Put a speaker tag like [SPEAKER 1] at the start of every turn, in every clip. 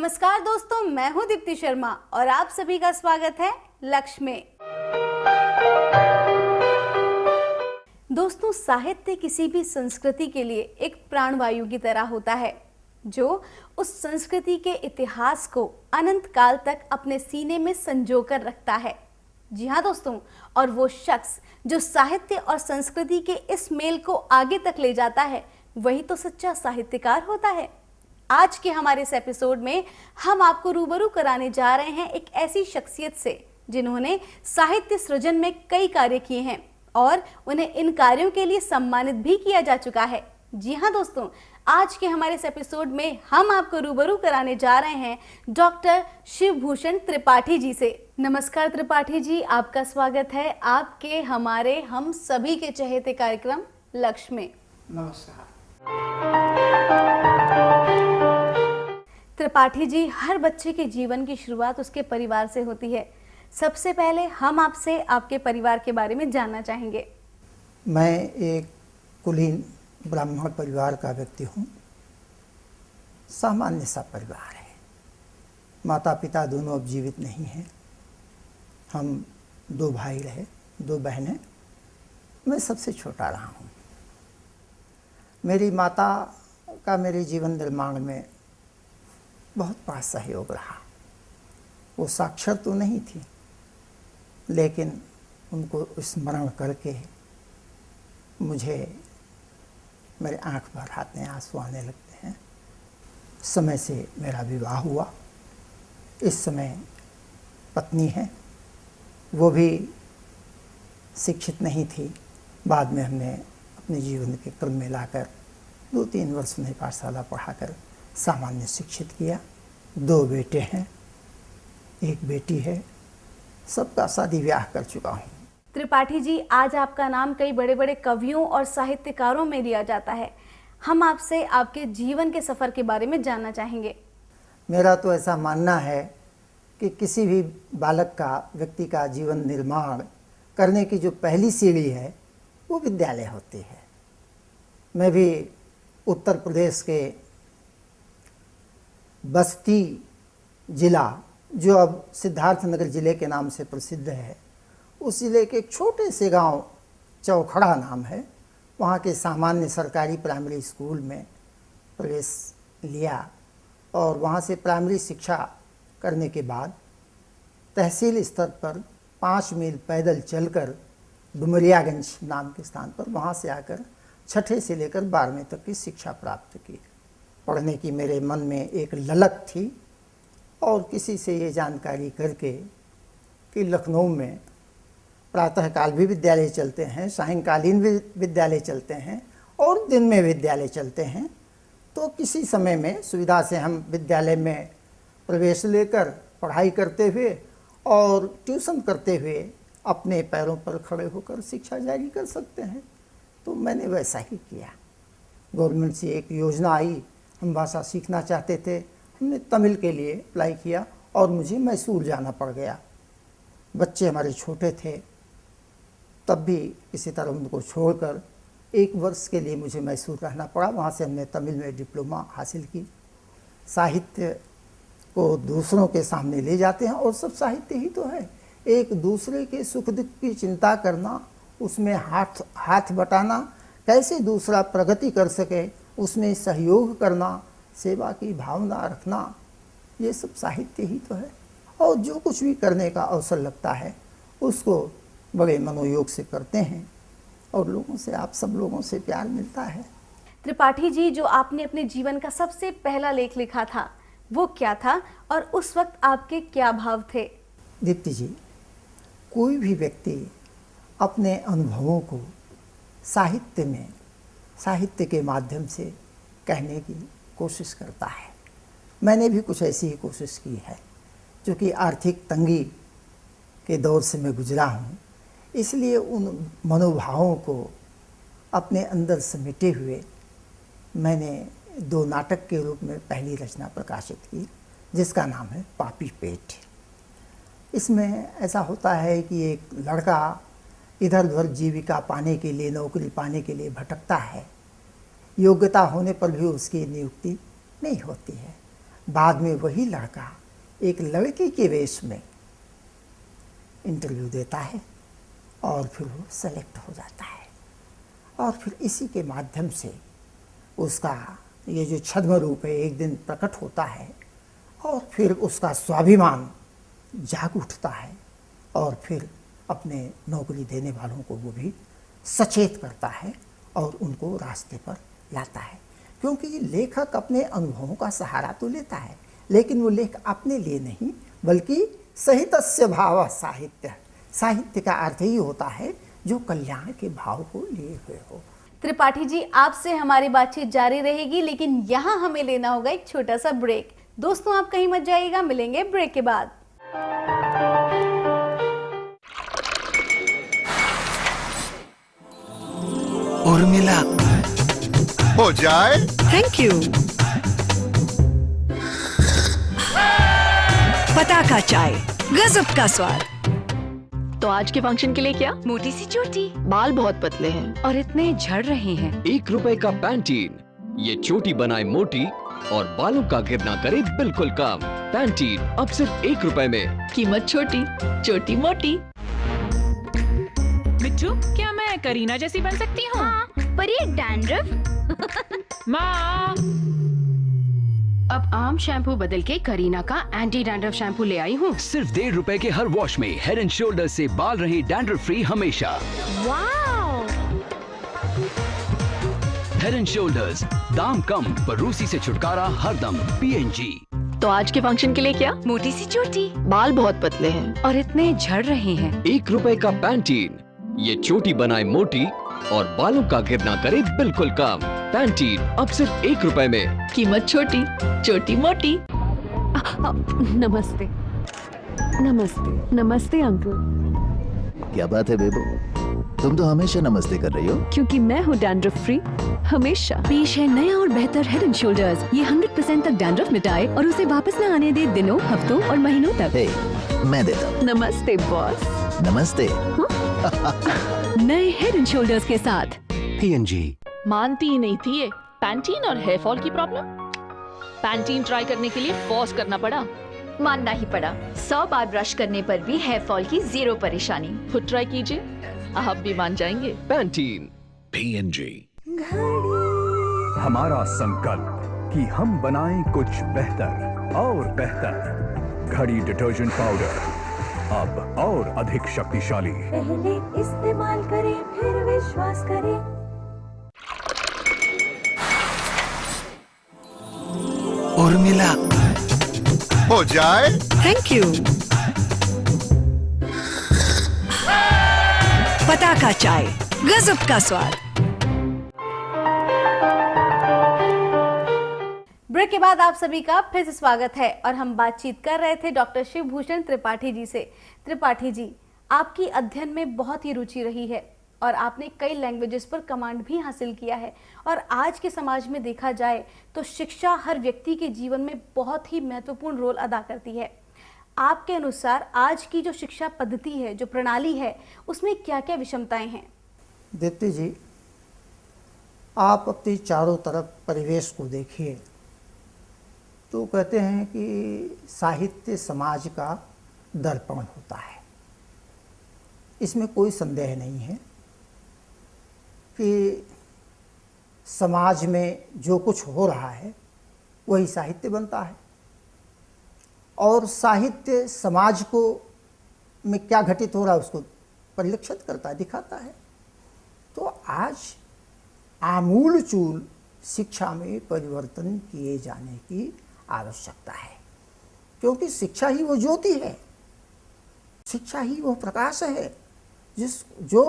[SPEAKER 1] नमस्कार दोस्तों, मैं हूं दीप्ति शर्मा और आप सभी का स्वागत है लक्ष्य में। दोस्तों, साहित्य किसी भी संस्कृति के लिए एक प्राणवायु की तरह होता है जो उस संस्कृति के इतिहास को अनंत काल तक अपने सीने में संजो कर रखता है। जी हाँ दोस्तों, और वो शख्स जो साहित्य और संस्कृति के इस मेल को आगे तक ले जाता है वही तो सच्चा साहित्यकार होता है। आज के हमारे इस एपिसोड में हम आपको रूबरू कराने जा रहे हैं एक ऐसी शख्सियत से जिन्होंने साहित्य सृजन में कई कार्य किए हैं और उन्हें इन कार्यों के लिए सम्मानित भी किया जा चुका है। जी हाँ दोस्तों, आज के हमारे इस एपिसोड में हम आपको रूबरू कराने जा रहे हैं डॉक्टर शिवभूषण त्रिपाठी जी से। नमस्कार त्रिपाठी जी, आपका स्वागत है आपके हमारे हम सभी के चहेते कार्यक्रम लक्ष्य में।
[SPEAKER 2] नमस्कार।
[SPEAKER 1] त्रिपाठी जी, हर बच्चे के जीवन की शुरुआत उसके परिवार से होती है। सबसे पहले हम आपसे आपके परिवार के बारे में जानना चाहेंगे।
[SPEAKER 2] मैं एक कुलीन ब्राह्मण परिवार का व्यक्ति हूँ। सामान्य सा परिवार है। माता पिता दोनों अब जीवित नहीं हैं। हम 2 भाई रहे, 2 बहनें। मैं सबसे छोटा रहा हूँ। मेरी माता का मेरे जीवन निर्माण में बहुत बड़ा सहयोग रहा। वो साक्षर तो नहीं थी, लेकिन उनको स्मरण करके मुझे मेरे आँख भर आते हैं, आंसू आने लगते हैं। समय से मेरा विवाह हुआ। इस समय पत्नी है, वो भी शिक्षित नहीं थी। बाद में हमने अपने जीवन के क्रम में लाकर 2-3 वर्ष उन्हें पाठशाला पढ़ाकर सामान्य शिक्षित किया। 2 बेटे हैं, 1 बेटी है। सबका शादी ब्याह कर चुका हूँ।
[SPEAKER 1] त्रिपाठी जी, आज आपका नाम कई बड़े बड़े कवियों और साहित्यकारों में लिया जाता है। हम आपसे आपके जीवन के सफ़र के बारे में जानना चाहेंगे।
[SPEAKER 2] मेरा तो ऐसा मानना है कि किसी भी बालक का, व्यक्ति का जीवन निर्माण करने की जो पहली सीढ़ी है वो विद्यालय होती है। मैं भी उत्तर प्रदेश के बस्ती जिला, जो अब सिद्धार्थनगर ज़िले के नाम से प्रसिद्ध है, उस ज़िले के एक छोटे से गांव चौखड़ा नाम है, वहाँ के सामान्य सरकारी प्राइमरी स्कूल में प्रवेश लिया और वहाँ से प्राइमरी शिक्षा करने के बाद तहसील स्तर पर 5 मील पैदल चलकर डुमरियागंज नाम के स्थान पर वहाँ से आकर 6ठे से लेकर 12वीं तक की शिक्षा प्राप्त की। पढ़ने की मेरे मन में एक ललक थी और किसी से ये जानकारी करके कि लखनऊ में प्रातःकाल भी विद्यालय चलते हैं, सायंकालीन भी विद्यालय चलते हैं और दिन में विद्यालय चलते हैं, तो किसी समय में सुविधा से हम विद्यालय में प्रवेश लेकर पढ़ाई करते हुए और ट्यूशन करते हुए अपने पैरों पर खड़े होकर शिक्षा जारी कर सकते हैं। तो मैंने वैसा ही किया। गवर्नमेंट से एक योजना आई, हम भाषा सीखना चाहते थे। हमने तमिल के लिए अप्लाई किया और मुझे मैसूर जाना पड़ गया। बच्चे हमारे छोटे थे, तब भी किसी तरह उनको छोड़कर 1 वर्ष के लिए मुझे मैसूर रहना पड़ा। वहाँ से हमने तमिल में डिप्लोमा हासिल की। साहित्य को दूसरों के सामने ले जाते हैं और सब साहित्य ही तो है। एक दूसरे के सुख दुख की चिंता करना, उसमें हाथ बटाना, कैसे दूसरा प्रगति कर सके उसमें सहयोग करना, सेवा की भावना रखना, ये सब साहित्य ही तो है। और जो कुछ भी करने का अवसर लगता है उसको बड़े मनोयोग से करते हैं और लोगों से, आप सब लोगों से प्यार मिलता है।
[SPEAKER 1] त्रिपाठी जी, जो आपने अपने जीवन का सबसे पहला लेख लिखा था वो क्या था और उस वक्त आपके क्या भाव थे?
[SPEAKER 2] दीप्ति जी, कोई भी व्यक्ति अपने अनुभवों को साहित्य में, साहित्य के माध्यम से कहने की कोशिश करता है। मैंने भी कुछ ऐसी ही कोशिश की है, क्योंकि आर्थिक तंगी के दौर से मैं गुजरा हूँ, इसलिए उन मनोभावों को अपने अंदर समेटे हुए मैंने 2 नाटक के रूप में पहली रचना प्रकाशित की, जिसका नाम है पापी पेट। इसमें ऐसा होता है कि एक लड़का इधर उधर जीविका पाने के लिए, नौकरी पाने के लिए भटकता है। योग्यता होने पर भी उसकी नियुक्ति नहीं होती है। बाद में वही लड़का एक लड़की के वेश में इंटरव्यू देता है और फिर वो सेलेक्ट हो जाता है, और फिर इसी के माध्यम से उसका ये जो छद्म रूप है एक दिन प्रकट होता है, और फिर उसका स्वाभिमान जाग उठता है, और फिर अपने नौकरी देने वालों को वो भी सचेत करता है और उनको रास्ते पर लाता है। क्योंकि लेखक अपने अनुभवों का सहारा तो लेता है, लेकिन वो लेख अपने लिए नहीं बल्कि सहितस्य भाव साहित्य, साहित्य का अर्थ ही होता है जो कल्याण के भाव को लिए हुए हो।
[SPEAKER 1] त्रिपाठी जी, आपसे हमारी बातचीत जारी रहेगी, लेकिन यहाँ हमें लेना होगा एक छोटा सा ब्रेक। दोस्तों, आप कहीं मत जाइएगा, मिलेंगे ब्रेक के बाद।
[SPEAKER 3] उर्मिला,
[SPEAKER 4] हो जाए।
[SPEAKER 3] Thank you. पताका चाय, गजब का स्वाद।
[SPEAKER 5] तो आज के फंक्शन के लिए क्या?
[SPEAKER 6] मोटी सी चोटी।
[SPEAKER 5] बाल बहुत पतले हैं
[SPEAKER 6] और इतने झड़ रहे हैं।
[SPEAKER 7] ₹1 का पैंटीन, ये चोटी बनाए मोटी और बालों का गिरना करे बिल्कुल कम। पैंटीन अब सिर्फ ₹1 में।
[SPEAKER 5] कीमत छोटी, चोटी मोटी।
[SPEAKER 8] मिट्टू, क्या मैं करीना जैसी बन सकती हूँ?
[SPEAKER 6] हाँ, पर ये डैंड्रफ।
[SPEAKER 8] माँ,
[SPEAKER 6] अब आम शैम्पू बदल के करीना का एंटी डैंड्रफ शैम्पू ले आई हूँ।
[SPEAKER 7] सिर्फ ₹1.5 के हर वॉश में हेड एंड शोल्डर्स से बाल रहे डैंड्रफ फ्री हमेशा।
[SPEAKER 6] वाओ!
[SPEAKER 7] हेड एंड शोल्डर्स, दाम कम पर रूसी से छुटकारा हरदम। PNG।
[SPEAKER 5] तो आज के फंक्शन के लिए क्या?
[SPEAKER 6] मोटी सी चोटी।
[SPEAKER 5] बाल बहुत पतले हैं
[SPEAKER 6] और इतने झड़ रहे हैं।
[SPEAKER 7] ₹1 का पैंटीन, ये चोटी बनाए मोटी और बालों का गिरना करे बिल्कुल कम। पैंटीन अब सिर्फ ₹1 में।
[SPEAKER 5] कीमत छोटी, चोटी मोटी।
[SPEAKER 6] नमस्ते। नमस्ते। नमस्ते अंकल।
[SPEAKER 9] क्या बात है बेबो, तुम तो हमेशा नमस्ते कर रही हो।
[SPEAKER 6] क्योंकि मैं हूँ डैंड्रफ फ्री हमेशा। पेश है नया और बेहतर हेड एंड शोल्डर्स। ये 100% तक डैंड्रफ मिटाए और उसे वापस न आने दे दिनों, हफ्तों और महीनों तक।
[SPEAKER 9] हे, मैं देता हूँ।
[SPEAKER 6] नमस्ते बॉस।
[SPEAKER 9] नमस्ते।
[SPEAKER 6] नए हेड एंड शोल्डर्स के साथ।
[SPEAKER 7] PNG।
[SPEAKER 5] मानती ही नहीं थी ये पैंटीन और हेयर फॉल की प्रॉब्लम। पैंटीन ट्राई करने के लिए फोर्स करना पड़ा।
[SPEAKER 10] मानना ही पड़ा। 100 बार ब्रश करने पर भी हेयर फॉल की 0 परेशानी।
[SPEAKER 5] खुद ट्राई कीजिए, आप भी मान जाएंगे।
[SPEAKER 7] पैंटीन।
[SPEAKER 4] PNG।
[SPEAKER 11] हमारा संकल्प कि हम बनाएं कुछ बेहतर और बेहतर। घड़ी डिटर्जेंट पाउडर अब और अधिक शक्तिशाली।
[SPEAKER 12] पहले इस्तेमाल करें फिर विश्वास करें।
[SPEAKER 3] उर्मिला,
[SPEAKER 4] हो जाए।
[SPEAKER 3] Thank you. पताका चाय, गजब का स्वाद।
[SPEAKER 1] ब्रेक के बाद आप सभी का फिर से स्वागत है, और हम बातचीत कर रहे थे डॉक्टर शिवभूषण त्रिपाठी जी से। त्रिपाठी जी, आपकी अध्ययन में बहुत ही रुचि रही है और आपने कई लैंग्वेजेस पर कमांड भी हासिल किया है, और आज के समाज में देखा जाए तो शिक्षा हर व्यक्ति के जीवन में बहुत ही महत्वपूर्ण रोल अदा करती है। आपके अनुसार आज की जो शिक्षा पद्धति है, जो प्रणाली है, उसमें क्या क्या विषमताएं हैं?
[SPEAKER 2] दीप्ति जी, आप अपनी चारों तरफ परिवेश को देखिए तो कहते हैं कि साहित्य समाज का दर्पण होता है। इसमें कोई संदेह नहीं है कि समाज में जो कुछ हो रहा है वही साहित्य बनता है, और साहित्य समाज को में क्या घटित हो रहा है उसको परिलक्षित करता है, दिखाता है। तो आज आमूल चूल शिक्षा में परिवर्तन किए जाने की आवश्यकता है, क्योंकि शिक्षा ही वो ज्योति है, शिक्षा ही वो प्रकाश है जो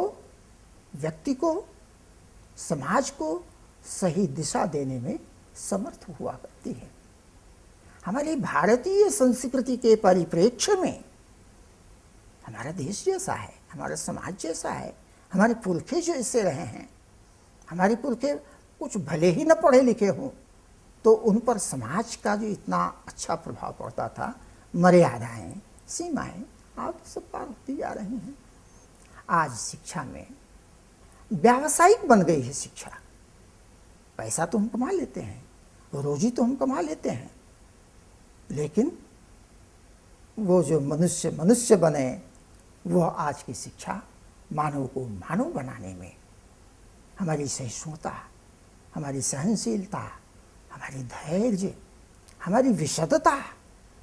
[SPEAKER 2] व्यक्ति को, समाज को सही दिशा देने में समर्थ हुआ करती है। हमारी भारतीय संस्कृति के परिप्रेक्ष्य में हमारा देश जैसा है, हमारा समाज जैसा है, हमारे पुरखे जो इससे रहे हैं, हमारे पुरखे कुछ भले ही न पढ़े लिखे हों तो उन पर समाज का जो इतना अच्छा प्रभाव पड़ता था, मर्यादाएं, सीमाएं आप सब पार होती जा रही हैं। आज शिक्षा में व्यावसायिक बन गई है शिक्षा। पैसा तो हम कमा लेते हैं, रोजी तो हम कमा लेते हैं, लेकिन वो जो मनुष्य मनुष्य बने, वह आज की शिक्षा मानव को मानव बनाने में हमारी सहिष्णुता, हमारी सहनशीलता, हमारी धैर्य, हमारी विशदता,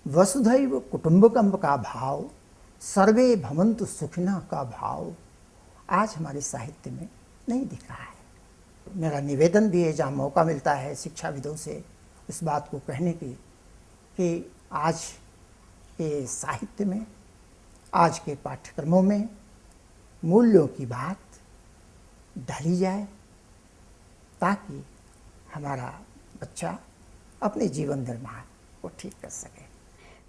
[SPEAKER 2] वसुधैव कुटुंबकम का भाव, सर्वे भवन्तु सुखिनः का भाव आज हमारे साहित्य में नहीं दिख रहा है। मेरा निवेदन भी है, जहाँ मौका मिलता है शिक्षाविदों से इस बात को कहने की, कि आज के साहित्य में, आज के पाठ्यक्रमों में मूल्यों की बात ढाली जाए, ताकि हमारा बच्चा अपने जीवन निर्माण को ठीक कर सके।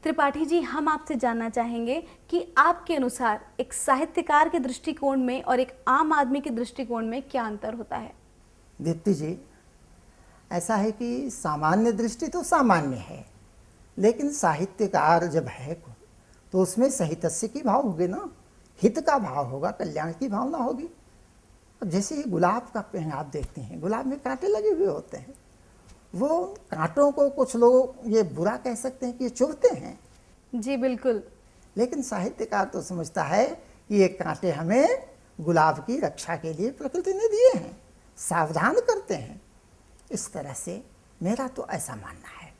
[SPEAKER 1] त्रिपाठी जी, हम आपसे जानना चाहेंगे कि आपके अनुसार एक साहित्यकार के दृष्टिकोण में और एक आम आदमी के दृष्टिकोण में क्या अंतर होता है?
[SPEAKER 2] दीप्ति जी, ऐसा है कि सामान्य दृष्टि तो सामान्य है, लेकिन साहित्यकार जब है तो उसमें सहितस्य की भाव होगी ना, हित का भाव होगा, कल्याण की भावना होगी। अब जैसे ही गुलाब का पेड़ आप देखते हैं, गुलाब में कांटे लगे हुए होते हैं, वो कांटों को कुछ लोग ये बुरा कह सकते हैं कि ये चुभते हैं।
[SPEAKER 1] जी बिल्कुल।
[SPEAKER 2] लेकिन साहित्यकार तो समझता है कि ये कांटे हमें गुलाब की रक्षा के लिए प्रकृति ने दिए हैं, सावधान करते हैं। इस तरह से मेरा तो ऐसा मानना है।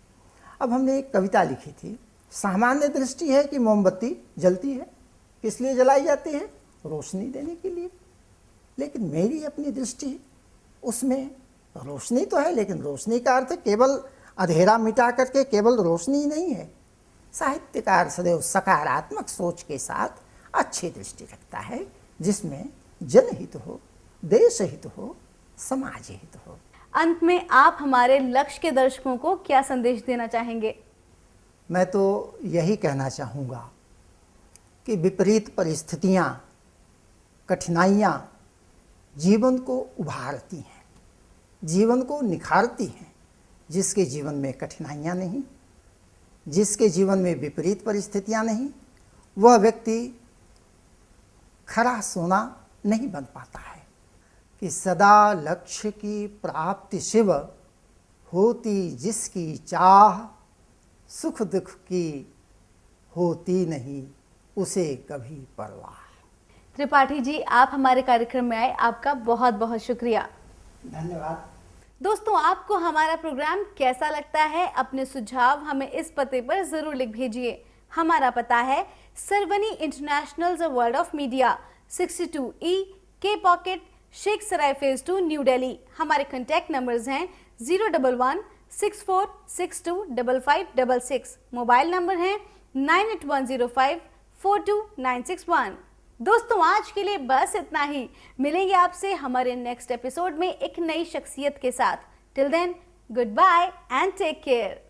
[SPEAKER 2] अब हमने एक कविता लिखी थी, सामान्य दृष्टि है कि मोमबत्ती जलती है, किस लिए जलाई जाती है? रोशनी देने के लिए। लेकिन मेरी अपनी दृष्टि, उसमें रोशनी तो है, लेकिन रोशनी का अर्थ केवल अंधेरा मिटा करके केवल रोशनी ही नहीं है। साहित्यकार सदैव सकारात्मक सोच के साथ अच्छी दृष्टि रखता है, जिसमें जनहित हो, देश हित हो, समाज हित हो।
[SPEAKER 1] अंत में आप हमारे लक्ष्य के दर्शकों को क्या संदेश देना चाहेंगे?
[SPEAKER 2] मैं तो यही कहना चाहूँगा कि विपरीत परिस्थितियाँ, कठिनाइयाँ जीवन को उभारती हैं, जीवन को निखारती हैं। जिसके जीवन में कठिनाइयाँ नहीं, जिसके जीवन में विपरीत परिस्थितियाँ नहीं, वह व्यक्ति खरा सोना नहीं बन पाता है। कि सदा लक्ष्य की प्राप्ति शिव, होती जिसकी चाह, सुख दुख की होती नहीं उसे कभी परवाह।
[SPEAKER 1] त्रिपाठी जी, आप हमारे कार्यक्रम में आए, आपका बहुत बहुत शुक्रिया।
[SPEAKER 2] धन्यवाद।
[SPEAKER 1] दोस्तों, आपको हमारा प्रोग्राम कैसा लगता है? अपने सुझाव हमें इस पते पर जरूर लिख भेजिए। हमारा पता है Sarvani international the world of media, 62E के पॉकेट, शेख सराय फेज 2, न्यू दिल्ली। हमारे कॉन्टैक्ट नंबर्स हैं 01164625566। मोबाइल नंबर है 9810542961। दोस्तों, आज के लिए बस इतना ही। मिलेंगे आपसे हमारे नेक्स्ट एपिसोड में एक नई शख्सियत के साथ। Till then, goodbye and take care.